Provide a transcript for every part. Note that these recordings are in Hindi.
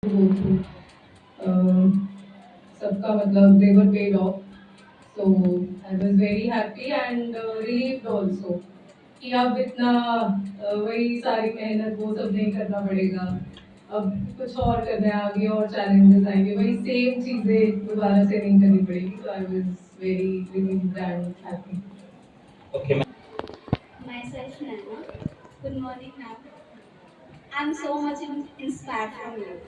go through. Uh, सबका मतलब they were paid off. So I was very happy and relieved also कि अब इतना वही सारी मेहनत वो सब नहीं करना पड़ेगा. अब कुछ और करना है आगे और चैलेंजेस आएंगे वही सेम चीजें दोबारा से नहीं करनी पड़ेगी. So I was very relieved and happy. Okay, Myself, Nana. Good morning, ma'am. I'm so much inspired from you.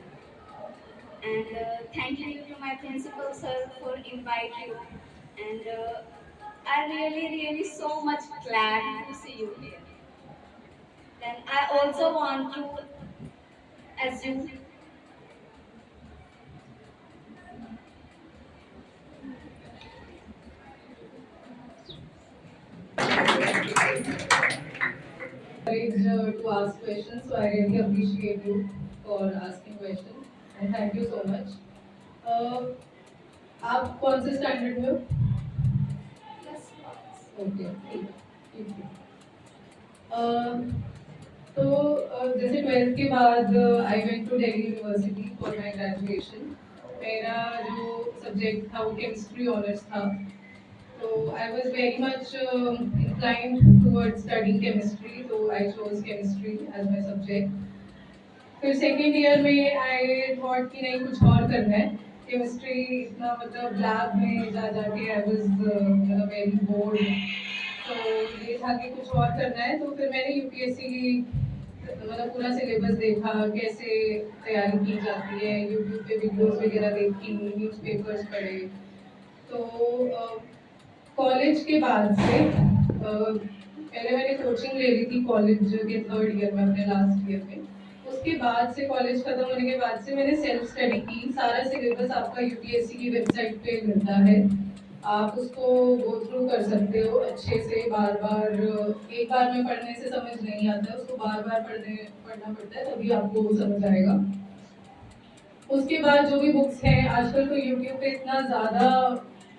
And thank you to my principal, sir, for invite you. And I really so much glad to see you here. Then I also want to assume Courage to ask questions, so I really appreciate you for asking questions and thank you so much. Uh, आप कौन से स्टैंडर्ड में हो? plus ओके ठीक ठीक है. तो जैसे 12th के बाद I went to Delhi university for my graduation. मेरा जो सब्जेक्ट था वो केमिस्ट्री ऑनर्स था. So I was very much inclined towards studying chemistry, so I chose chemistry as my subject. फिर सेकेंड ईयर में आई थॉट कि नहीं कुछ और करना है. केमिस्ट्री इतना मतलब लैब में जा जाके आई वाज मतलब वेरी बोर्ड. तो ये था कि कुछ और करना है. तो फिर मैंने यूपीएससी की मतलब पूरा सिलेबस देखा कैसे तैयारी की जाती है. यूट्यूब पे वीडियोस वगैरह देखी, न्यूज़पेपर्स पढ़े. तो कॉलेज के बाद से पहले मैंने कोचिंग ले ली थी कॉलेज के थर्ड ईयर में अपने लास्ट ईयर में. उसके बाद से कॉलेज खत्म होने के बाद से मैंने सेल्फ स्टडी की. सारा सिलेबस आपका यूपीएससी की वेबसाइट पे मिलता है. आप उसको गो थ्रू कर सकते हो अच्छे से. बार बार एक बार में पढ़ने से समझ नहीं आता, उसको बार बार पढ़ना पड़ता है तभी आपको वो समझ आएगा. उसके बाद जो भी बुक्स हैं आजकल तो यूट्यूब पे इतना ज़्यादा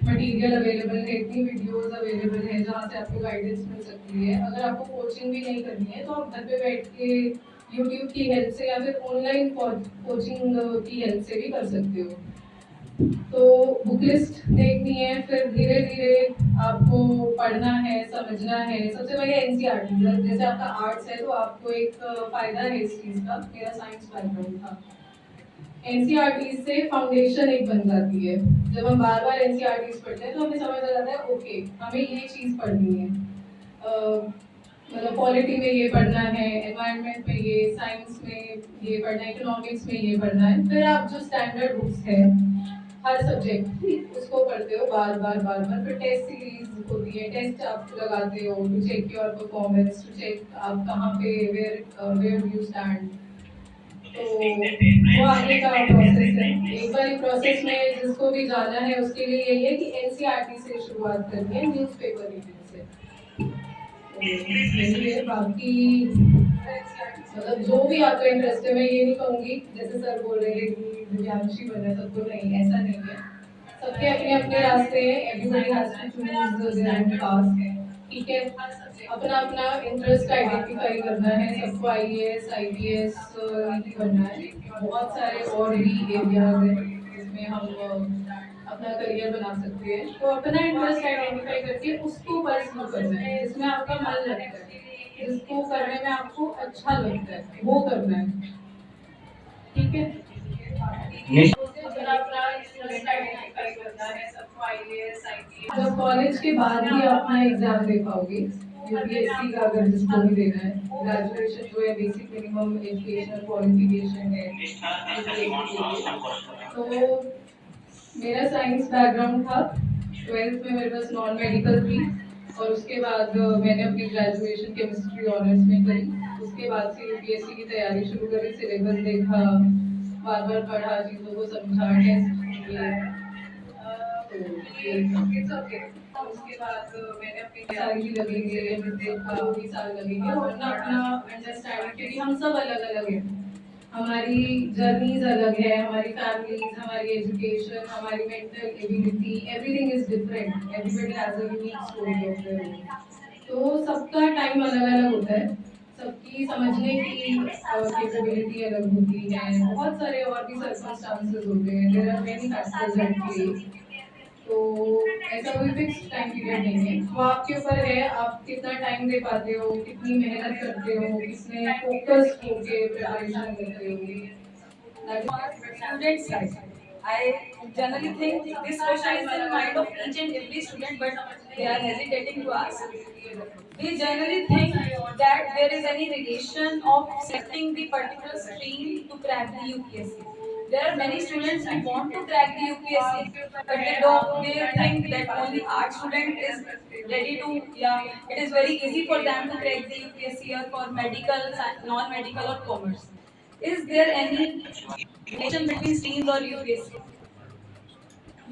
मटेरियल अवेलेबल है, इतनी वीडियोस अवेलेबल है जहाँ से आपको गाइडेंस मिल सकती है. अगर आपको कोचिंग भी नहीं करनी है तो आप घर पे बैठ के यूट्यूब की हेल्प से या फिर ऑनलाइन कोचिंग की हेल्प से भी कर सकते हो. तो बुक लिस्ट देखनी है, फिर धीरे धीरे आपको पढ़ना है, समझना है. सबसे पहले एनसीईआरटी. जैसे आपका आर्ट्स है तो आपको एक फायदा है इस चीज़ का. मेरा साइंस बैकग्राउंड था. एनसीईआरटी से फाउंडेशन एक बन जाती है. जब हम बार बार एनसीईआरटी पढ़ते हैं तो हमें समझ आ जाता है ओके हमें ये चीज़ पढ़नी है. मतलब पॉलिटी में ये पढ़ना है, एनवायरनमेंट में ये, साइंस में ये पढ़ना है, इकोनॉमिक्स में ये पढ़ना है. फिर आप जो स्टैंडर्ड बुक्स है हर सब्जेक्ट उसको पढ़ते हो बार बार बार बार. फिर टेस्ट सीरीज होती है, टेस्ट आप लगाते हो to check your performance, to check आप कहाँ पे वेयर यू स्टैंड. तो वो आगे का प्रोसेस है. एक बार ये प्रोसेस में जिसको भी जाना है उसके लिए यही है कि एनसीईआरटी से शुरुआत करनी है, न्यूज़पेपर रीडिंग से. तो यही है. बाकी मतलब जो भी आपका इंटरेस्ट है, मैं ये नहीं कहूँगी जैसे सर बोल रहे हैं कि दिव्यांशी बना है सबको. नहीं, ऐसा नहीं है. सबके अपने अपने रास्ते हैं. Everybody has to choose their own path. ठीक है. अपना अपना इंटरेस्ट आइडेंटिफाई करना है. सबको आईएएस आईपीएस नहीं बनना है. बहुत सारे और भी एरियाज हैं जिसमें हम अपना करियर बना सकते हैं. तो अपना इंटरेस्ट आइडेंटिफाई करके उसको परस्यू करना है जिसमें आपका मन लगता है, जिसको करने में आपको अच्छा लगता है वो करना है. ठीक है. अपना अपना इंटरेस्ट आइडेंटिफाई करना है. सबको आईएएस आईपीएस. जब कॉलेज के बाद ही आप अपना एग्जाम दे पाओगे यूपीएससी का, अगर जिसको भी देना है. ग्रेजुएशन जो है बेसिक मिनिमम एजुकेशनल क्वालिफिकेशन है तो मेरा साइंस बैकग्राउंड था. 12th में मेरे पास नॉन मेडिकल थी और उसके बाद मैंने अपनी ग्रेजुएशन केमिस्ट्री ऑनर्स में करी. उसके बाद से यूपीएससी की तैयारी शुरू करी. सिलेबस देखा, बार बार पढ़ा, चीज़ों को समझा, टेस्ट किए. उसके बाद मैंने अपनी साल भी लगेंगे, देखा 2 साल लगेंगे और अपना अपना अंडरस्टैंडिंग, क्योंकि हम सब अलग अलग हैं. हमारी जर्नीज अलग है, हमारी फैमिलीज, हमारी एजुकेशन, हमारी mental ability, everything is different. Everybody has a unique story of their own. तो सबका टाइम अलग अलग होता है. सबकी समझने की कैपेबिलिटी अलग होती है, बहुत सारे और भी सर्कमस्टांसेस होते हैं, there are many factors at play. तो ऐसा कोई फिक्स्ड टाइम पीरियड नहीं है, वो आपके ऊपर है, आप कितना टाइम दे पाते हो, कितनी मेहनत करते हो, कितने फोकस्ड होके प्रिपरेशन करते हो। Students' right. I generally think this question is in mind of each and every student, but they are hesitating to ask. They generally think that there is any relation of selecting the particular stream to crack the UPSC. There are many students who want to crack the UPSC, but they don't. They think that only art student is ready to. Yeah, it is very easy for them to crack the UPSC or for medical, non-medical or commerce. Is there any relation between streams or UPSC?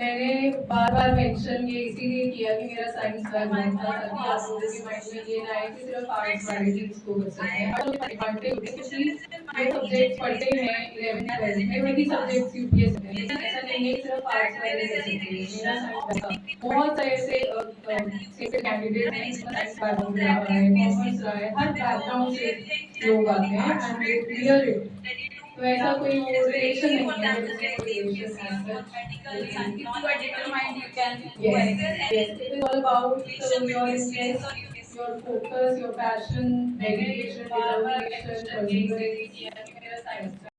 मैंने बार बार मेंशन ये इसीलिए किया कि मेरा साइंस बैकग्राउंड था, ताकि आप लोगों के माइंड में ये ना आए कि सिर्फ आर्ट्स वाले ही इसको कर सकते हैं। एडवांटेज होते हैं कि जो सब्जेक्ट्स पढ़ते हैं 11th 12th में वही सब्जेक्ट्स यूपीएससी में, लेकिन ऐसा नहीं है कि सिर्फ आर्ट्स वाले कर सकते हैं। मेरा साइंस था, बहुत सारे ऐसे कैंडिडेट हैं जिनका साइंस बैकग्राउंड रहा है, कॉमर्स रहा है, हर बैकग्राउंड से लोग आते हैं एंड दे क्लियर इट। तो ऐसा कोई वो रिलेशन नहीं है, there is no relation as such. If you are determined, you can. Yes, yes. It is all about your interest, your focus, your passion, dedication, determination, perseverance. Yes.